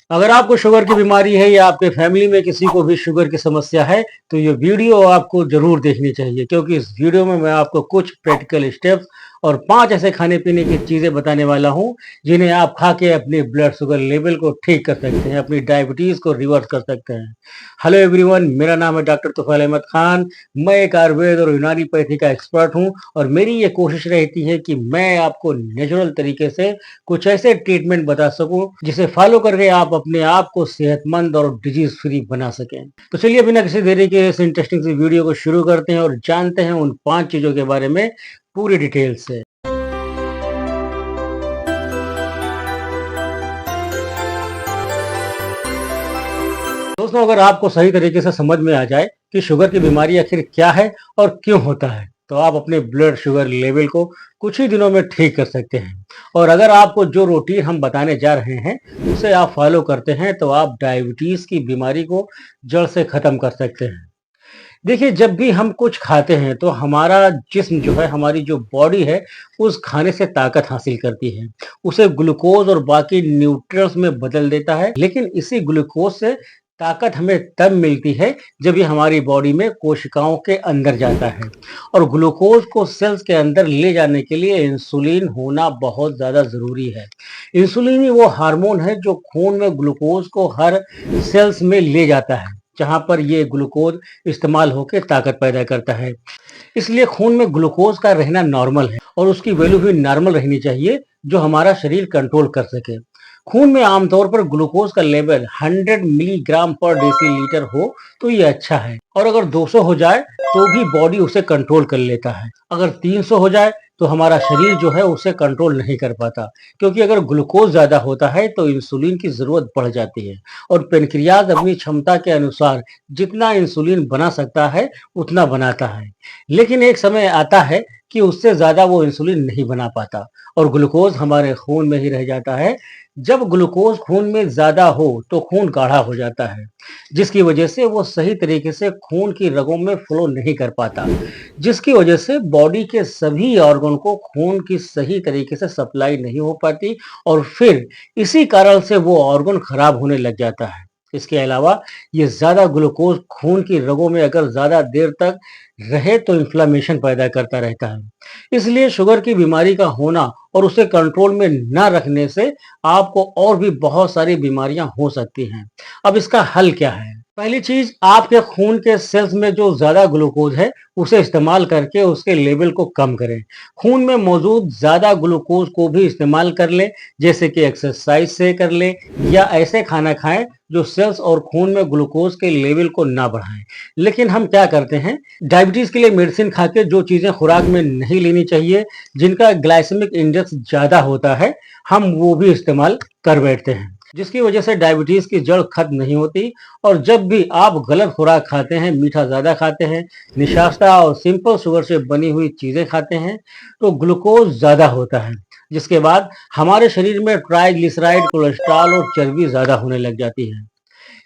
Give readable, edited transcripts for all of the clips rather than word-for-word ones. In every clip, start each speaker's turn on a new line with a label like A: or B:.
A: अगर आपको शुगर की बीमारी है या आपके फैमिली में किसी को भी शुगर की समस्या है तो ये वीडियो आपको जरूर देखनी चाहिए, क्योंकि इस वीडियो में मैं आपको कुछ प्रैक्टिकल स्टेप्स और 5 ऐसे खाने पीने की चीजें बताने वाला हूं जिन्हें आप खा के अपनी ब्लड शुगर लेवल को ठीक कर सकते हैं, अपनी डायबिटीज को रिवर्स कर सकते हैं। हेलो एवरीवन, मेरा नाम है डॉक्टर तुफैल अहमद खान। मैं एक आयुर्वेद और यूनानी पैथी का एक्सपर्ट हूं और मेरी ये कोशिश रहती है कि मैं आपको नेचुरल तरीके से कुछ ऐसे ट्रीटमेंट बता सकूं जिसे फॉलो करके आप अपने आप को सेहतमंद और डिजीज फ्री बना सकें। तो चलिए बिना किसी देरी के इस इंटरेस्टिंग सी वीडियो को शुरू करते हैं और जानते हैं उन 5 चीजों के बारे में पूरी डिटेल से। दोस्तों, अगर आपको सही तरीके से समझ में आ जाए कि शुगर की बीमारी आखिर क्या है और क्यों होता है, तो आप अपने ब्लड शुगर लेवल को कुछ ही दिनों में ठीक कर सकते हैं। और अगर आपको जो रूटीन हम बताने जा रहे हैं उसे आप फॉलो करते हैं तो आप डायबिटीज की बीमारी को जड़ से खत्म कर सकते हैं। देखिए, जब भी हम कुछ खाते हैं तो हमारा जिस्म जो है, हमारी जो बॉडी है, उस खाने से ताकत हासिल करती है, उसे ग्लूकोज और बाकी न्यूट्रिएंट्स में बदल देता है। लेकिन इसी ग्लूकोज से ताकत हमें तब मिलती है जब ये हमारी बॉडी में कोशिकाओं के अंदर जाता है। और ग्लूकोज को सेल्स के अंदर ले जाने के लिए इंसुलिन होना बहुत ज़्यादा ज़रूरी है। इंसुलिन ही वो हार्मोन है जो खून में ग्लूकोज को हर सेल्स में ले जाता है, जहां पर ये ग्लूकोज इस्तेमाल होकर ताकत पैदा करता है। इसलिए खून में ग्लूकोज का रहना नॉर्मल है और उसकी वैल्यू भी नॉर्मल रहनी चाहिए जो हमारा शरीर कंट्रोल कर सके। खून में आमतौर पर ग्लूकोज का लेवल 100 मिलीग्राम पर डेसीलीटर हो तो ये अच्छा है, और अगर 200 हो जाए तो भी बॉडी उसे कंट्रोल कर लेता है। अगर 300 हो जाए तो हमारा शरीर जो है उसे कंट्रोल नहीं कर पाता, क्योंकि अगर ग्लूकोज ज्यादा होता है तो इंसुलिन की जरूरत बढ़ जाती है और पेनक्रियाज अपनी क्षमता के अनुसार जितना इंसुलिन बना सकता है उतना बनाता है। लेकिन एक समय आता है कि उससे ज्यादा वो इंसुलिन नहीं बना पाता और ग्लूकोज हमारे खून में ही रह जाता है। जब ग्लूकोज खून में ज्यादा हो तो खून गाढ़ा हो जाता है, जिसकी वजह से वो सही तरीके से खून की रगों में फ्लो नहीं कर पाता, जिसकी वजह से बॉडी के सभी ऑर्गन को खून की सही तरीके से सप्लाई नहीं हो पाती और फिर इसी कारण से वो ऑर्गन खराब होने लग जाता है। इसके अलावा ये ज्यादा ग्लूकोज खून की रगों में अगर ज्यादा देर तक रहे तो इन्फ्लामेशन पैदा करता रहता है। इसलिए शुगर की बीमारी का होना और उसे कंट्रोल में न रखने से आपको और भी बहुत सारी बीमारियां हो सकती हैं। अब इसका हल क्या है? पहली चीज, आपके खून के सेल्स में जो ज्यादा ग्लूकोज है उसे इस्तेमाल करके उसके लेवल को कम करें। खून में मौजूद ज्यादा ग्लूकोज को भी इस्तेमाल कर लें, जैसे कि एक्सरसाइज से कर लें या ऐसे खाना खाएं जो सेल्स और खून में ग्लूकोज के लेवल को ना बढ़ाएं। लेकिन हम क्या करते हैं, डायबिटीज के लिए मेडिसिन खा के जो चीजें खुराक में नहीं लेनी चाहिए, जिनका ग्लाइसेमिक इंडेक्स ज्यादा होता है, हम वो भी इस्तेमाल कर बैठते हैं, जिसकी वजह से डायबिटीज की जड़ खत्म नहीं होती। और जब भी आप गलत खुराक खाते हैं, मीठा ज्यादा खाते हैं, निशास्ता और सिंपल शुगर से बनी हुई चीजें खाते हैं, तो ग्लूकोज ज्यादा होता है, जिसके बाद हमारे शरीर में ट्राइग्लिसराइड, कोलेस्ट्रॉल और चर्बी ज्यादा होने लग जाती है।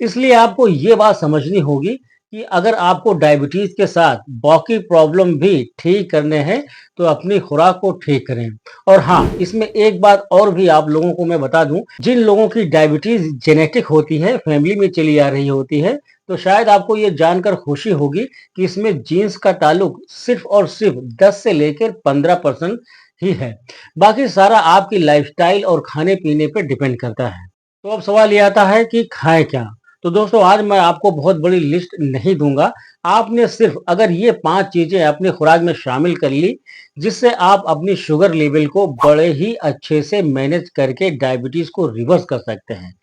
A: इसलिए आपको ये बात समझनी होगी कि अगर आपको डायबिटीज के साथ बाकी प्रॉब्लम भी ठीक करने हैं तो अपनी खुराक को ठीक करें। और हाँ, इसमें एक बात और भी आप लोगों को मैं बता दूं, जिन लोगों की डायबिटीज जेनेटिक होती है, फैमिली में चली आ रही होती है, तो शायद आपको ये जानकर खुशी होगी कि इसमें जीन्स का ताल्लुक सिर्फ और सिर्फ 10 से लेकर 15% ही है। बाकी सारा आपकी लाइफस्टाइल और खाने पीने पर डिपेंड करता है। तो अब सवाल ये आता है कि खाएं क्या? तो दोस्तों, आज मैं आपको बहुत बड़ी लिस्ट नहीं दूंगा। आपने सिर्फ अगर ये 5 चीजें अपनी खुराक में शामिल कर ली, जिससे आप अपनी शुगर लेवल को बड़े ही अच्छे से मैनेज करके डायबिटीज को रिवर्स कर सकते हैं।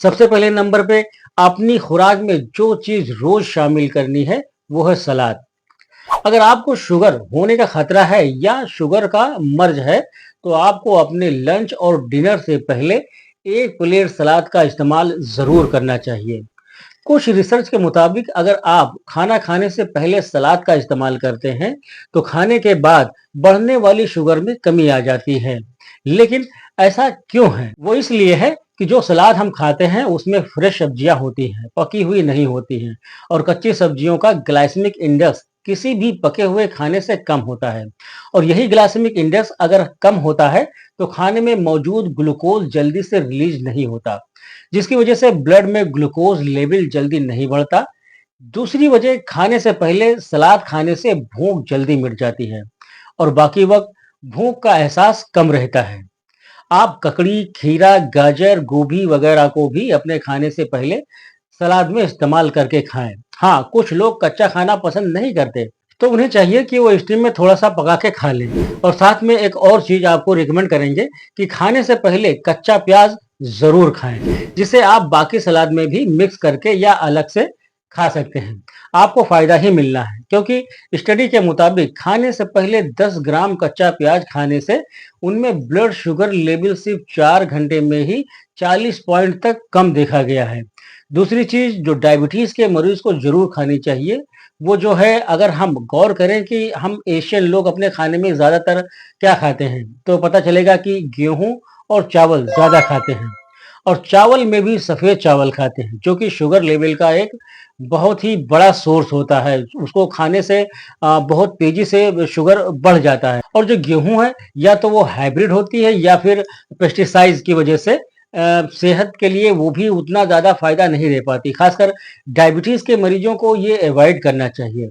A: सबसे पहले नंबर पे अपनी खुराक में जो चीज रोज शामिल करनी है वो है सलाद। अगर आपको शुगर होने का खतरा है या शुगर का मर्ज है तो आपको अपने लंच और डिनर से पहले 1 प्लेट सलाद का इस्तेमाल जरूर करना चाहिए। कुछ रिसर्च के मुताबिक अगर आप खाना खाने से पहले सलाद का इस्तेमाल करते हैं तो खाने के बाद बढ़ने वाली शुगर में कमी आ जाती है। लेकिन ऐसा क्यों है? वो इसलिए है कि जो सलाद हम खाते हैं उसमें फ्रेश सब्जियां होती हैं, पकी हुई नहीं होती हैं, और कच्ची सब्जियों का ग्लाइसेमिक इंडेक्स किसी भी पके हुए खाने से कम होता है। और यही ग्लाइसेमिक इंडेक्स अगर कम होता है तो खाने में मौजूद ग्लूकोज जल्दी से रिलीज नहीं होता, जिसकी वजह से ब्लड में ग्लूकोज लेवल जल्दी नहीं बढ़ता। दूसरी वजह, खाने से पहले सलाद खाने से भूख जल्दी मिट जाती है और बाकी वक्त भूख का एहसास कम रहता है। आप ककड़ी, खीरा, गाजर, गोभी वगैरह को भी अपने खाने से पहले सलाद में इस्तेमाल करके खाएं। हाँ, कुछ लोग कच्चा खाना पसंद नहीं करते, तो उन्हें चाहिए कि वो स्टीम में थोड़ा सा पका के खा लें। और साथ में एक और चीज आपको रिकमेंड करेंगे कि खाने से पहले कच्चा प्याज जरूर खाएं, जिसे आप बाकी सलाद में भी मिक्स करके या अलग से खा सकते हैं। आपको फायदा ही मिलना है, क्योंकि स्टडी के मुताबिक खाने से पहले 10 ग्राम कच्चा प्याज खाने से उनमें ब्लड शुगर लेवल सिर्फ 4 घंटे में ही 40 पॉइंट तक कम देखा गया है। दूसरी चीज जो डायबिटीज के मरीज को जरूर खानी चाहिए, वो जो है, अगर हम गौर करें कि हम एशियन लोग अपने खाने में ज्यादातर क्या खाते हैं, तो पता चलेगा कि गेहूं और चावल ज्यादा खाते हैं। और चावल में भी सफेद चावल खाते हैं, जो कि शुगर लेवल का एक बहुत ही बड़ा सोर्स होता है। उसको खाने से बहुत तेजी से शुगर बढ़ जाता है। और जो गेहूं है, या तो वो हाइब्रिड होती है या फिर पेस्टिसाइड्स की वजह से सेहत के लिए वो भी उतना ज्यादा फायदा नहीं दे पाती। खासकर डायबिटीज के मरीजों को ये अवॉइड करना चाहिए।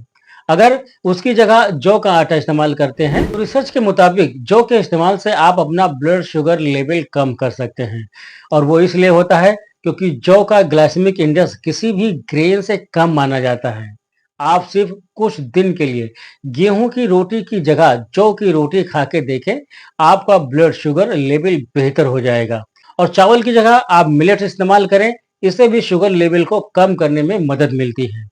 A: अगर उसकी जगह जौ का आटा इस्तेमाल करते हैं तो रिसर्च के मुताबिक जौ के इस्तेमाल से आप अपना ब्लड शुगर लेवल कम कर सकते हैं। और वो इसलिए होता है क्योंकि जौ का ग्लाइसेमिक इंडेक्स किसी भी ग्रेन से कम माना जाता है। आप सिर्फ कुछ दिन के लिए गेहूं की रोटी की जगह जौ की रोटी खा के देखें, आपका ब्लड शुगर लेवल बेहतर हो जाएगा। और चावल की जगह आप मिलेट इस्तेमाल करें, इससे भी शुगर लेवल को कम करने में मदद मिलती है।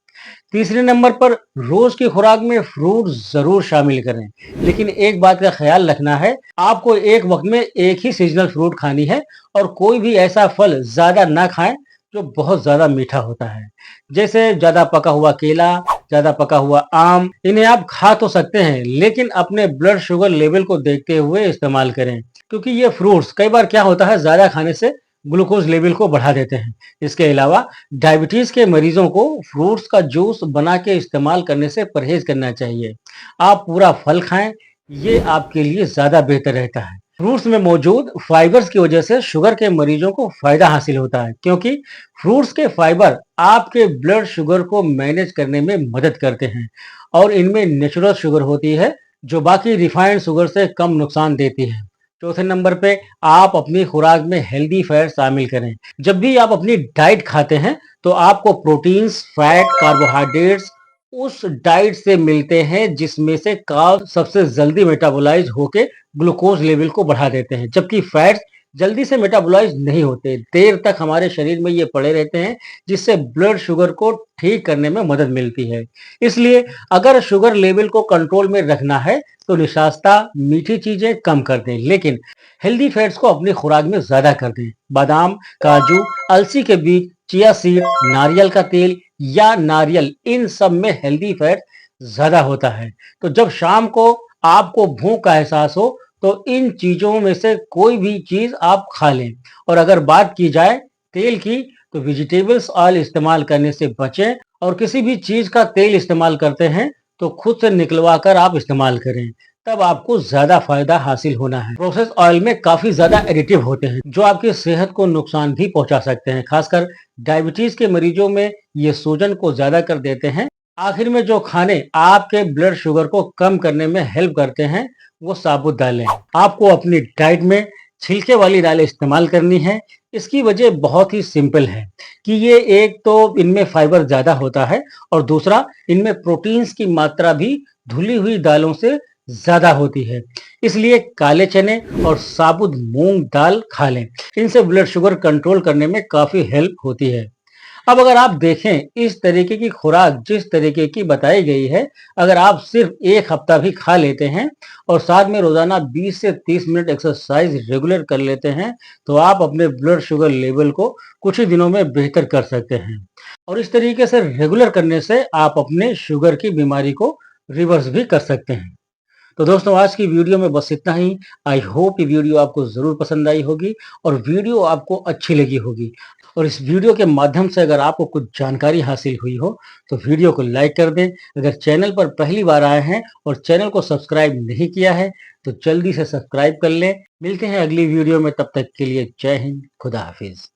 A: तीसरे नंबर पर, रोज की खुराक में फ्रूट जरूर शामिल करें, लेकिन एक बात का ख्याल रखना है, आपको एक वक्त में एक ही सीजनल फ्रूट खानी है और कोई भी ऐसा फल ज्यादा ना खाएं जो बहुत ज्यादा मीठा होता है। जैसे ज्यादा पका हुआ केला, ज्यादा पका हुआ आम, इन्हें आप खा तो सकते हैं, लेकिन अपने ब्लड शुगर लेवल को देखते हुए इस्तेमाल करें, क्योंकि ये फ्रूट्स कई बार क्या होता है, ज्यादा खाने से ग्लूकोज लेवल को बढ़ा देते हैं। इसके अलावा डायबिटीज के मरीजों को फ्रूट्स का जूस बना के इस्तेमाल करने से परहेज करना चाहिए। आप पूरा फल खाएं, ये आपके लिए ज्यादा बेहतर रहता है। फ्रूट्स में मौजूद फाइबर्स की वजह से शुगर के मरीजों को फायदा हासिल होता है, क्योंकि फ्रूट्स के फाइबर आपके ब्लड शुगर को मैनेज करने में मदद करते हैं और इनमें नेचुरल शुगर होती है, जो बाकी रिफाइंड शुगर से कम नुकसान देती है। चौथे नंबर पे, आप अपनी खुराक में हेल्दी फैट शामिल करें। जब भी आप अपनी डाइट खाते हैं तो आपको प्रोटीन्स, फैट, कार्बोहाइड्रेट्स उस डाइट से मिलते हैं जिसमें से कार्ब सबसे जल्दी मेटाबोलाइज होके ग्लूकोज लेवल को बढ़ा देते हैं, जबकि फैट्स जल्दी से मेटाबोलाइज नहीं होते, देर तक हमारे शरीर में ये पड़े रहते हैं, जिससे ब्लड शुगर को ठीक करने में मदद मिलती है। इसलिए अगर शुगर लेवल को कंट्रोल में रखना है तो निशास्ता, मीठी चीजें कम कर दें, लेकिन हेल्दी फैट्स को अपनी खुराक में ज्यादा कर दें। बादाम, काजू, अलसी के बीज, चिया सीड, नारियल का तेल या नारियल, इन सब में हेल्दी फैट ज्यादा होता है। तो जब शाम को आपको भूख का एहसास हो तो इन चीजों में से कोई भी चीज आप खा लें। और अगर बात की जाए तेल की, तो वेजिटेबल्स ऑयल इस्तेमाल करने से बचें, और किसी भी चीज का तेल इस्तेमाल करते हैं तो खुद से निकलवा कर आप इस्तेमाल करें, तब आपको ज्यादा फायदा हासिल होना है। प्रोसेस ऑयल में काफी ज्यादा एडिटिव होते हैं जो आपकी सेहत को नुकसान भी पहुंचा सकते हैं। खासकर डायबिटीज के मरीजों में ये सूजन को ज्यादा कर देते हैं। आखिर में, जो खाने आपके ब्लड शुगर को कम करने में हेल्प करते हैं वो साबुत दालें हैं। आपको अपनी डाइट में छिलके वाली दालें इस्तेमाल करनी है। इसकी वजह बहुत ही सिंपल है कि ये, एक तो इनमें फाइबर ज्यादा होता है और दूसरा इनमें प्रोटीन्स की मात्रा भी धुली हुई दालों से ज्यादा होती है। इसलिए काले चने और साबुत मूंग दाल खा लें, इनसे ब्लड शुगर कंट्रोल करने में काफी हेल्प होती है। अब अगर आप देखें, इस तरीके की खुराक जिस तरीके की बताई गई है, अगर आप सिर्फ एक हफ्ता भी खा लेते हैं और साथ में रोजाना 20 से 30 मिनट एक्सरसाइज रेगुलर कर लेते हैं, तो आप अपने ब्लड शुगर लेवल को कुछ ही दिनों में बेहतर कर सकते हैं। और इस तरीके से रेगुलर करने से आप अपने शुगर की बीमारी को रिवर्स भी कर सकते हैं। तो दोस्तों, आज की वीडियो में बस इतना ही। आई होप ये वीडियो आपको जरूर पसंद आई होगी और वीडियो आपको अच्छी लगी होगी। और इस वीडियो के माध्यम से अगर आपको कुछ जानकारी हासिल हुई हो तो वीडियो को लाइक कर दें। अगर चैनल पर पहली बार आए हैं और चैनल को सब्सक्राइब नहीं किया है तो जल्दी से सब्सक्राइब कर लें। मिलते हैं अगली वीडियो में, तब तक के लिए जय हिंद, खुदा हाफिज।